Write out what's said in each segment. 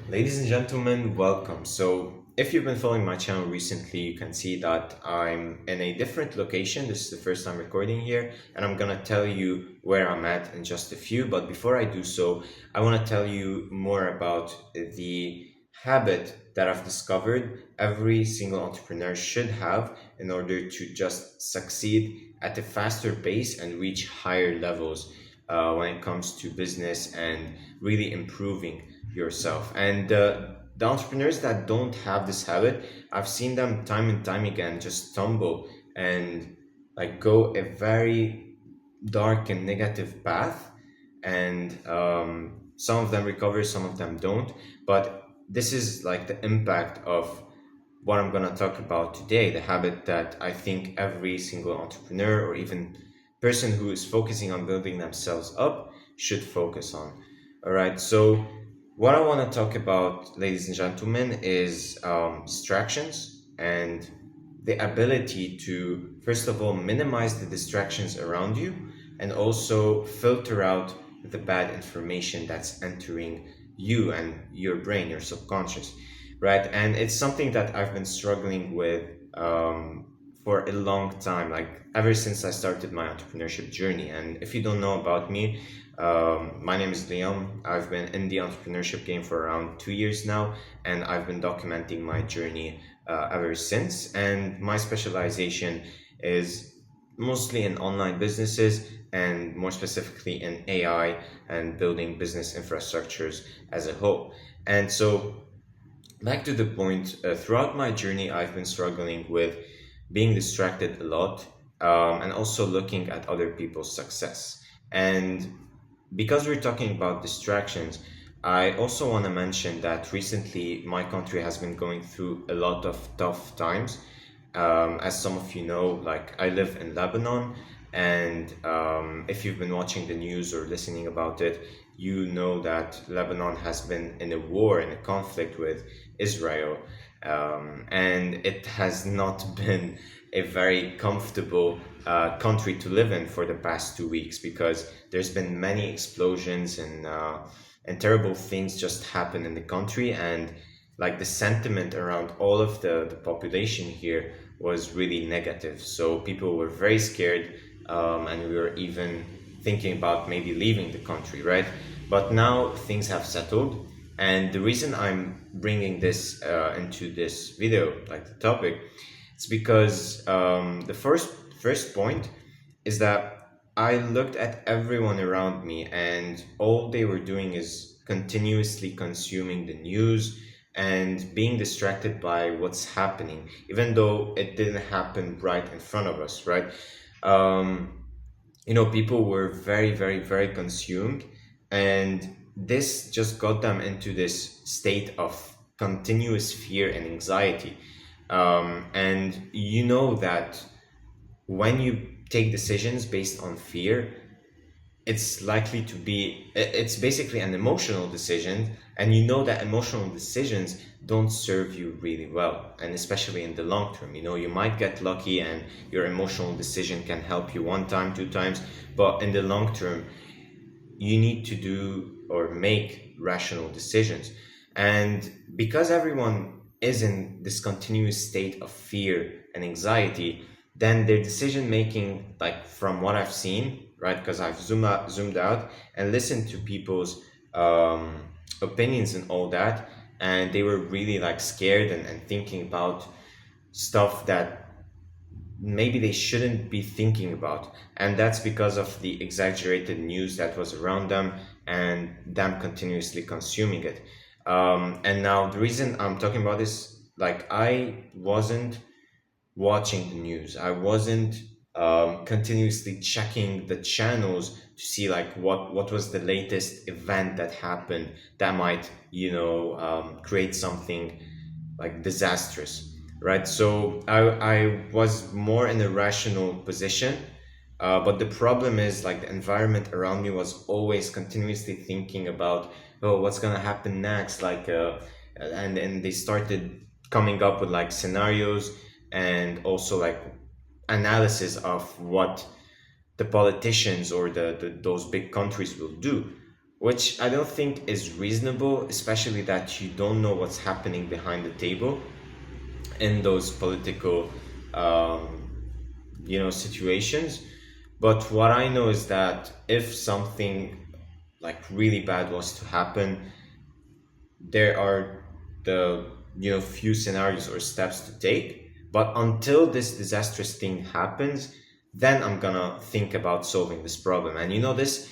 Ladies and gentlemen, welcome. So, if you've been following my channel recently, you can see that I'm in a different location. This is the first time recording here, and I'm gonna tell you where I'm at in just a few. But before I do so, I want to tell you more about the habit that I've discovered every single entrepreneur should have in order to just succeed at a faster pace and reach higher levels when it comes to business and really improving yourself. And the entrepreneurs that don't have this habit, I've seen them time and time again just stumble and like go a very dark and negative path. And some of them recover, some of them don't. But this is like the impact of what I'm going to talk about today, the habit that I think every single entrepreneur or even person who is focusing on building themselves up should focus on. All right. So, what I want to talk about, ladies and gentlemen, is distractions and the ability to, first of all, minimize the distractions around you and also filter out the bad information that's entering you and your brain, your subconscious, right? And it's something that I've been struggling with for a long time, like ever since I started my entrepreneurship journey. And if you don't know about me, my name is Liam. I've been in the entrepreneurship game for around 2 years now, and I've been documenting my journey ever since. And my specialization is mostly in online businesses and more specifically in AI and building business infrastructures as a whole. And so, back to the point, throughout my journey, I've been struggling with being distracted a lot and also looking at other people's success. And because we're talking about distractions, I also want to mention that recently my country has been going through a lot of tough times. As some of you know, like I live in Lebanon, and if you've been watching the news or listening about it, you know that Lebanon has been in a war, in a conflict with Israel, and it has not been a very comfortable country to live in for the past 2 weeks because there's been many explosions and terrible things just happen in the country, and like the sentiment around all of the population here was really negative. So people were very scared, and we were even thinking about maybe leaving the country, right? But now things have settled, and the reason I'm bringing this into this video, like the topic, it's because the first point is that I looked at everyone around me, and all they were doing is continuously consuming the news and being distracted by what's happening, even though it didn't happen right in front of us, right? Um, People were very, very, very consumed, and this just got them into this state of continuous fear and anxiety. And you know that when you take decisions based on fear, it's likely to be, it's basically an emotional decision, and you know that emotional decisions don't serve you really well, and especially in the long term. You might get lucky and your emotional decision can help you one time, two times, but in the long term you need to do or make rational decisions. And because everyone is in this continuous state of fear and anxiety, then their decision making, like from what I've seen, right? Because I've zoomed out and listened to people's opinions and all that, and they were really like scared and thinking about stuff that maybe they shouldn't be thinking about. And that's because of the exaggerated news that was around them and them continuously consuming it. And now the reason I'm talking about this, like I wasn't watching the news. I wasn't continuously checking the channels to see like what was the latest event that happened that might create something like disastrous, right? So I was more in a rational position, but the problem is like the environment around me was always continuously thinking about, oh, what's gonna happen next, and they started coming up with like scenarios and also like analysis of what the politicians or those big countries will do. which I don't think is reasonable, especially that you don't know what's happening behind the table in those political, um, situations. But what I know is that if something like really bad was to happen, there are the few scenarios or steps to take. But until this disastrous thing happens, then I'm gonna think about solving this problem. And this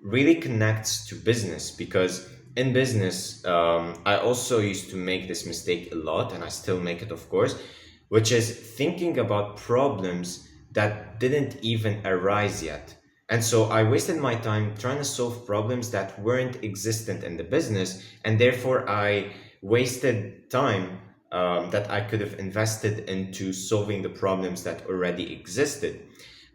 really connects to business, because in business, I also used to make this mistake a lot, and I still make it, of course, which is thinking about problems that didn't even arise yet. And so I wasted my time trying to solve problems that weren't existent in the business, and therefore I wasted time that I could have invested into solving the problems that already existed.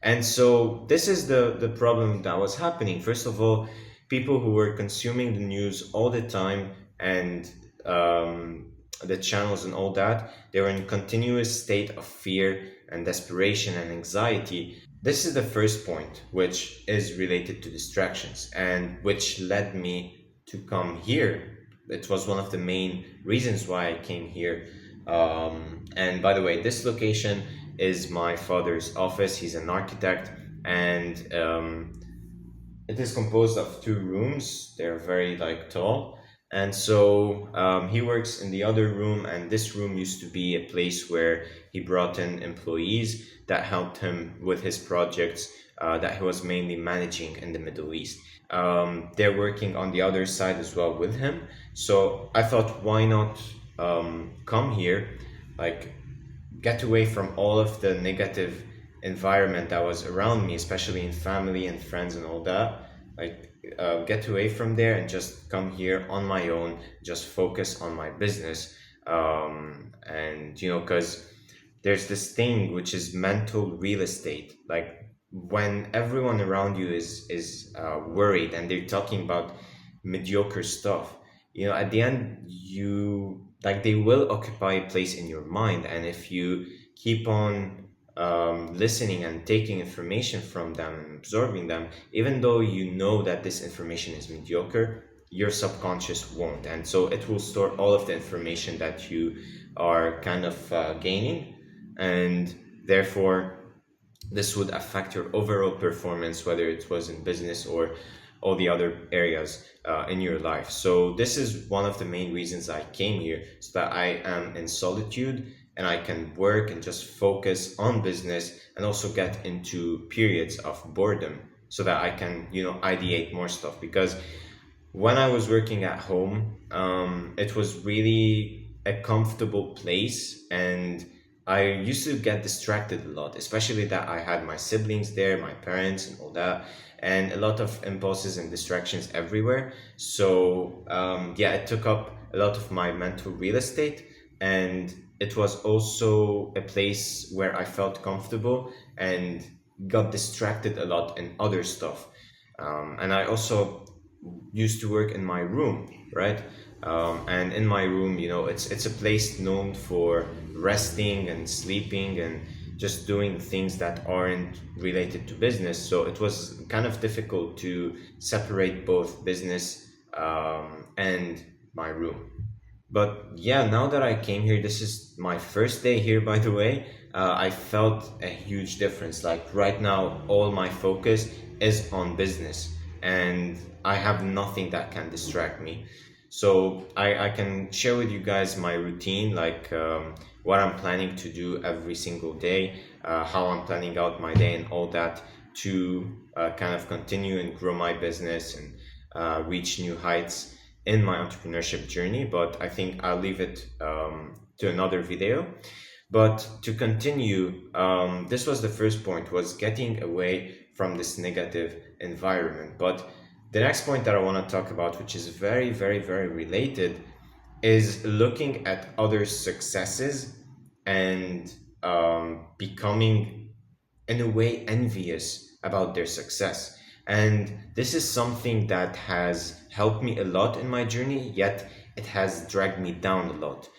And so this is the problem that was happening. First of all, people who were consuming the news all the time, and the channels and all that, they were in a continuous state of fear and desperation and anxiety. This is the first point, which is related to distractions, and which led me to come here. It was one of the main reasons why I came here. And by the way, this location is my father's office. He's an architect, and it is composed of two rooms. They're very like tall. And so he works in the other room, and this room used to be a place where he brought in employees that helped him with his projects that he was mainly managing in the Middle East. They're working on the other side as well with him. So I thought, why not come here, like get away from all of the negative environment that was around me, especially in family and friends and all that. Like, get away from there and just come here on my own, just focus on my business. And, because there's this thing which is mental real estate. Like, when everyone around you is worried and they're talking about mediocre stuff, at the end, they will occupy a place in your mind. And if you keep on listening and taking information from them and absorbing them, even though you know that this information is mediocre, your subconscious won't. And so it will store all of the information that you are kind of gaining. And therefore, this would affect your overall performance, whether it was in business or all the other areas in your life. So this is one of the main reasons I came here, so that I am in solitude and I can work and just focus on business, and also get into periods of boredom so that I can, ideate more stuff. Because when I was working at home, it was really a comfortable place, and I used to get distracted a lot, especially that I had my siblings there, my parents and all that, and a lot of impulses and distractions everywhere. So it took up a lot of my mental real estate, and it was also a place where I felt comfortable and got distracted a lot in other stuff. And I also used to work in my room, right? And in my room, it's a place known for resting and sleeping and just doing things that aren't related to business. So it was kind of difficult to separate both business and my room. But yeah, now that I came here, this is my first day here, by the way. I felt a huge difference. Like right now, all my focus is on business, and I have nothing that can distract me. So I can share with you guys my routine, like what I'm planning to do every single day, how I'm planning out my day and all that, to kind of continue and grow my business and reach new heights in my entrepreneurship journey. But I think I'll leave it to another video. But to continue, this was the first point, was getting away from this negative environment. But the next point that I want to talk about, which is very, very, very related, is looking at others' successes and becoming, in a way, envious about their success. And this is something that has helped me a lot in my journey, yet it has dragged me down a lot.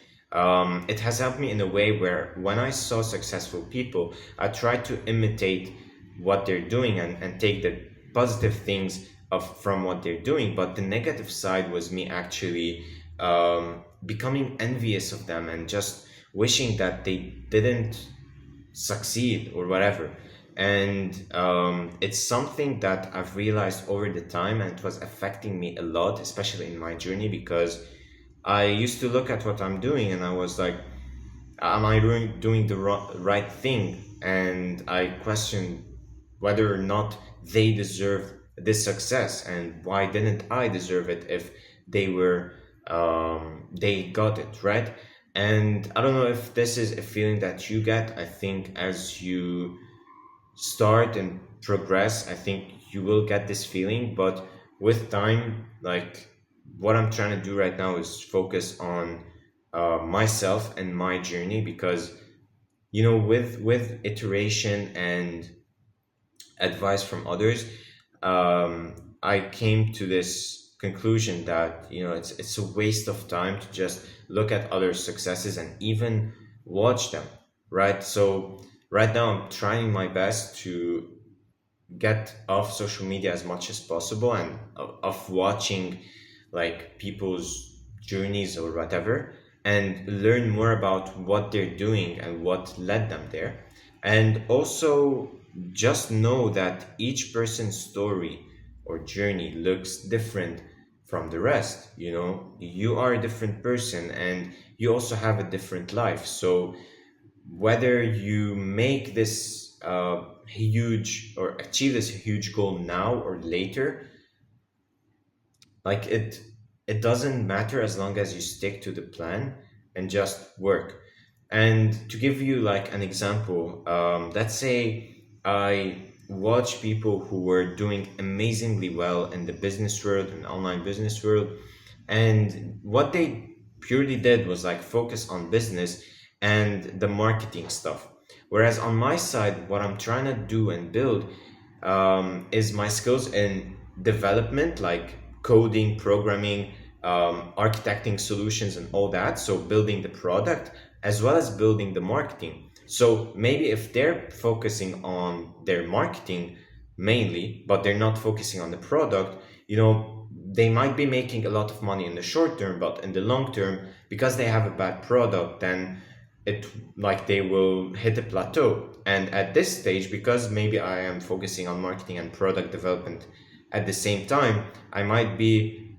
It has helped me in a way where when I saw successful people, I tried to imitate what they're doing, and take the positive things of from what they're doing, but the negative side was me actually becoming envious of them and just wishing that they didn't succeed or whatever. And it's something that I've realized over the time, and it was affecting me a lot, especially in my journey, because I used to look at what I'm doing and I was like, am I doing the right thing? And I questioned whether or not they deserve this success, and why didn't I deserve it if they were they got it right. And I don't know if this is a feeling that you get. I think as you start and progress, I think you will get this feeling, but with time, like what I'm trying to do right now is focus on myself and my journey, because with iteration and advice from others, I came to this conclusion that it's a waste of time to just look at other successes and even watch them, right? So right now I'm trying my best to get off social media as much as possible, and of watching like people's journeys or whatever, and learn more about what they're doing and what led them there. And also just know that each person's story or journey looks different from the rest. You are a different person, and you also have a different life. So whether you make this huge or achieve this huge goal now or later, like it doesn't matter as long as you stick to the plan and just work. And to give you like an example, let's say I watch people who were doing amazingly well in the business world and online business world, and what they purely did was like focus on business and the marketing stuff. Whereas on my side, what I'm trying to do and build is my skills in development, like coding, programming, architecting solutions, and all that. So building the product as well as building the marketing. So maybe if they're focusing on their marketing mainly, but they're not focusing on the product, they might be making a lot of money in the short term, but in the long term, because they have a bad product, then it like they will hit a plateau. And at this stage, because maybe I am focusing on marketing and product development at the same time, I might be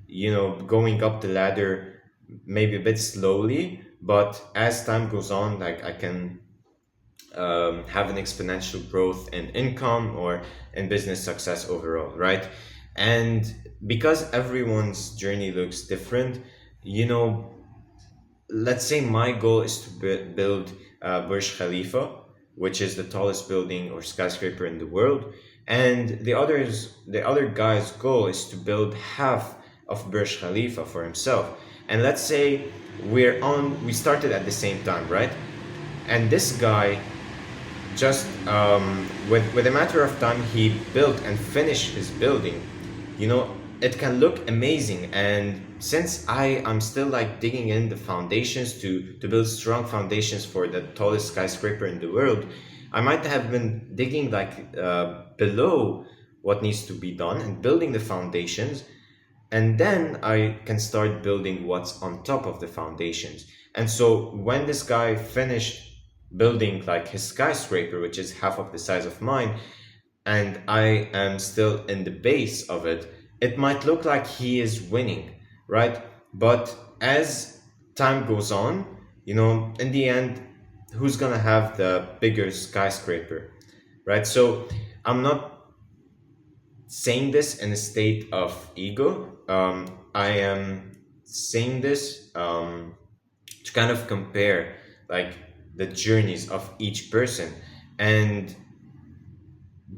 going up the ladder maybe a bit slowly, but as time goes on, like I can have an exponential growth in income or in business success overall, right? And because everyone's journey looks different, you know let's say my goal is to build Burj Khalifa, which is the tallest building or skyscraper in the world, and the other guy's goal is to build half of Burj Khalifa for himself. And let's say we started at the same time, right? And this guy just with a matter of time, he built and finished his building. It can look amazing, and since I am still like digging in the foundations to build strong foundations for the tallest skyscraper in the world, I might have been digging like below what needs to be done and building the foundations, and then I can start building what's on top of the foundations. And so when this guy finished building like his skyscraper, which is half of the size of mine, and I am still in the base of it, it might look like he is winning, right? But as time goes on, in the end, who's gonna have the bigger skyscraper, right? So I'm not saying this in a state of ego. I am saying this to kind of compare like the journeys of each person, and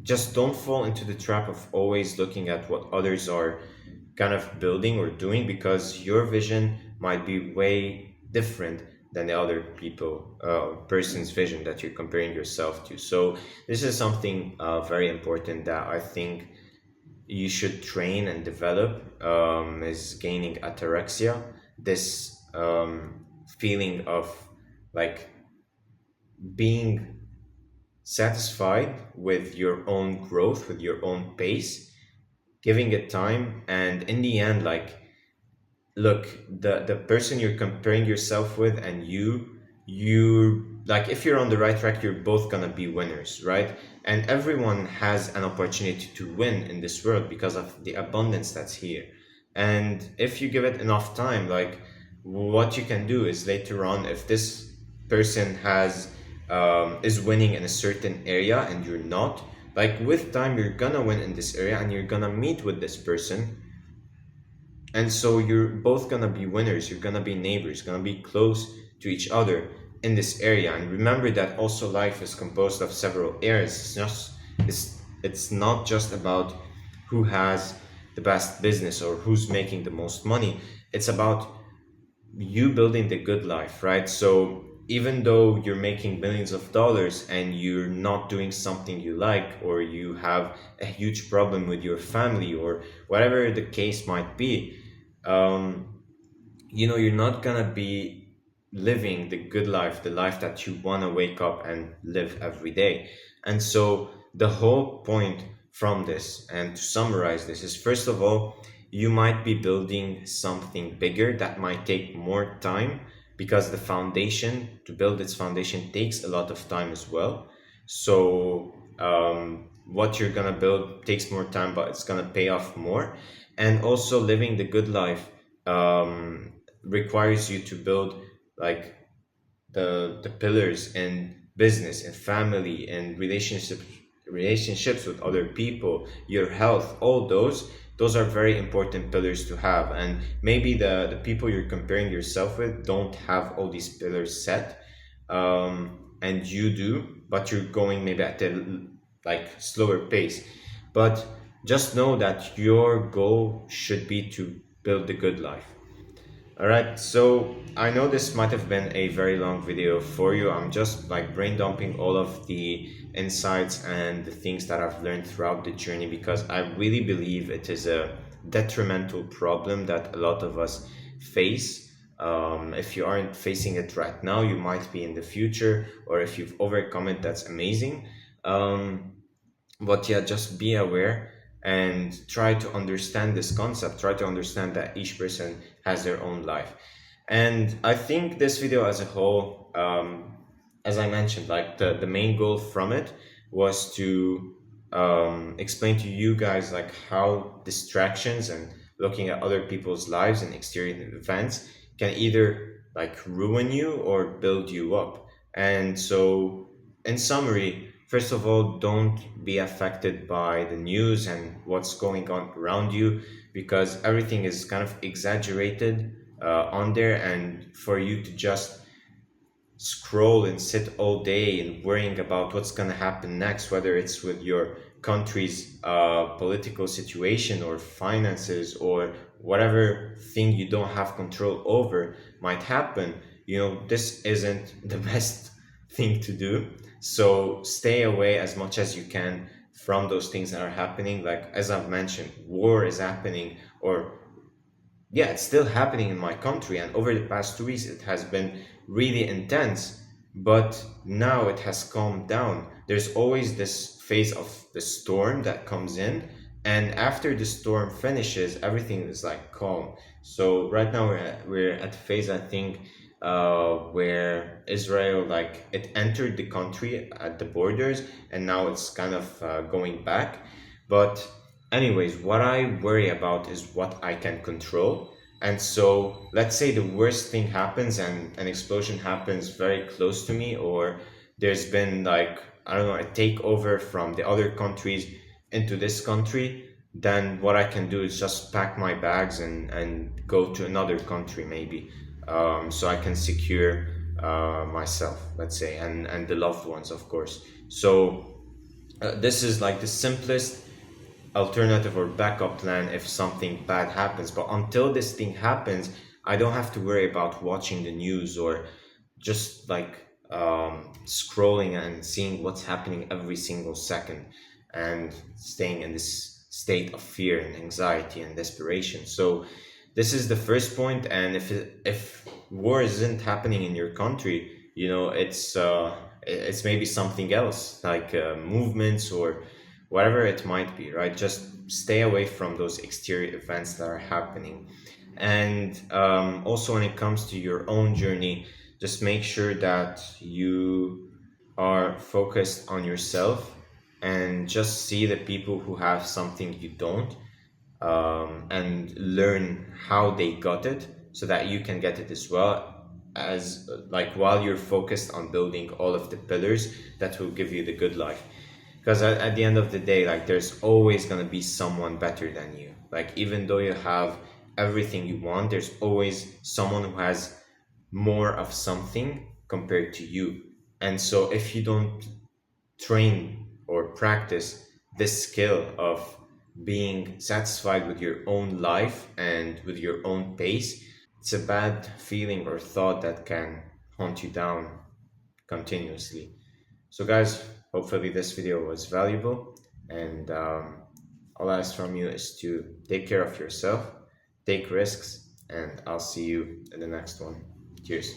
just don't fall into the trap of always looking at what others are kind of building or doing, because your vision might be way different than the other person's vision that you're comparing yourself to. So this is something very important that I think you should train and develop, is gaining ataraxia, this feeling of like being satisfied with your own growth, with your own pace, giving it time, and in the end, like, look, the person you're comparing yourself with and you like, if you're on the right track, you're both gonna be winners, right? And everyone has an opportunity to win in this world because of the abundance that's here. And if you give it enough time, like, what you can do is later on, if this person has is winning in a certain area and you're not, like, with time you're gonna win in this area and you're gonna meet with this person, and so you're both gonna be winners, you're gonna be neighbors, gonna be close to each other in this area. And remember that also life is composed of several areas. It's not just about who has the best business or who's making the most money. It's about you building the good life, right? So even though you're making millions of dollars and you're not doing something you like, or you have a huge problem with your family, or whatever the case might be, um, you're not gonna be living the good life, the life that you want to wake up and live every day. And so the whole point from this, and to summarize this, is first of all, you might be building something bigger that might take more time, because the foundation, to build its foundation, takes a lot of time as well. So what you're gonna build takes more time, but it's gonna pay off more. And also, living the good life requires you to build, like, the pillars in business and family and relationships with other people, your health, all those are very important pillars to have. And maybe the people you're comparing yourself with don't have all these pillars set, and you do, but you're going maybe at a, like, slower pace. But just know that your goal should be to build the good life. All right, so I know this might have been a very long video for you. I'm just, like, brain dumping all of the insights and the things that I've learned throughout the journey, because I really believe it is a detrimental problem that a lot of us face. If you aren't facing it right now, you might be in the future, or if you've overcome it, that's amazing. Um, but yeah, just be aware and try to understand this concept. Try to understand that each person has their own life. And I think this video as a whole, as I mentioned, like, the main goal from it was to explain to you guys, like, how distractions and looking at other people's lives and exterior events can either, like, ruin you or build you up. And so, in summary, first of all, don't be affected by the news and what's going on around you, because everything is kind of exaggerated on there. And for you to just scroll and sit all day and worrying about what's going to happen next, whether it's with your country's political situation or finances or whatever thing you don't have control over might happen, this isn't the best thing to do. So stay away as much as you can from those things that are happening. Like, as I've mentioned, war is happening, or yeah, it's still happening in my country, and over the past 2 weeks it has been really intense, but now it has calmed down. There's always this phase of the storm that comes in, and after the storm finishes, everything is, like, calm. So right now we're at a phase, I think, where Israel, like, it entered the country at the borders, and now it's kind of going back. But anyways, what I worry about is what I can control. And so let's say the worst thing happens and an explosion happens very close to me, or there's been, like, I don't know, a takeover from the other countries into this country. Then what I can do is just pack my bags and go to another country, maybe, so I can secure myself, let's say, and the loved ones, of course. So this is, like, the simplest alternative or backup plan if something bad happens. But until this thing happens, I don't have to worry about watching the news or just, like, scrolling and seeing what's happening every single second and staying in this state of fear and anxiety and desperation. So this is the first point. And if war isn't happening in your country, it's maybe something else, like movements or whatever it might be, right? Just stay away from those exterior events that are happening. And also, when it comes to your own journey, just make sure that you are focused on yourself and just see the people who have something you don't, and learn how they got it so that you can get it as well, as like while you're focused on building all of the pillars that will give you the good life. Because at the end of the day, like, there's always going to be someone better than you. Like, even though you have everything you want, there's always someone who has more of something compared to you. And so if you don't train or practice this skill of being satisfied with your own life and with your own pace, it's a bad feeling or thought that can haunt you down continuously. So, guys, hopefully this video was valuable, and all I ask from you is to take care of yourself, take risks, and I'll see you in the next one. Cheers.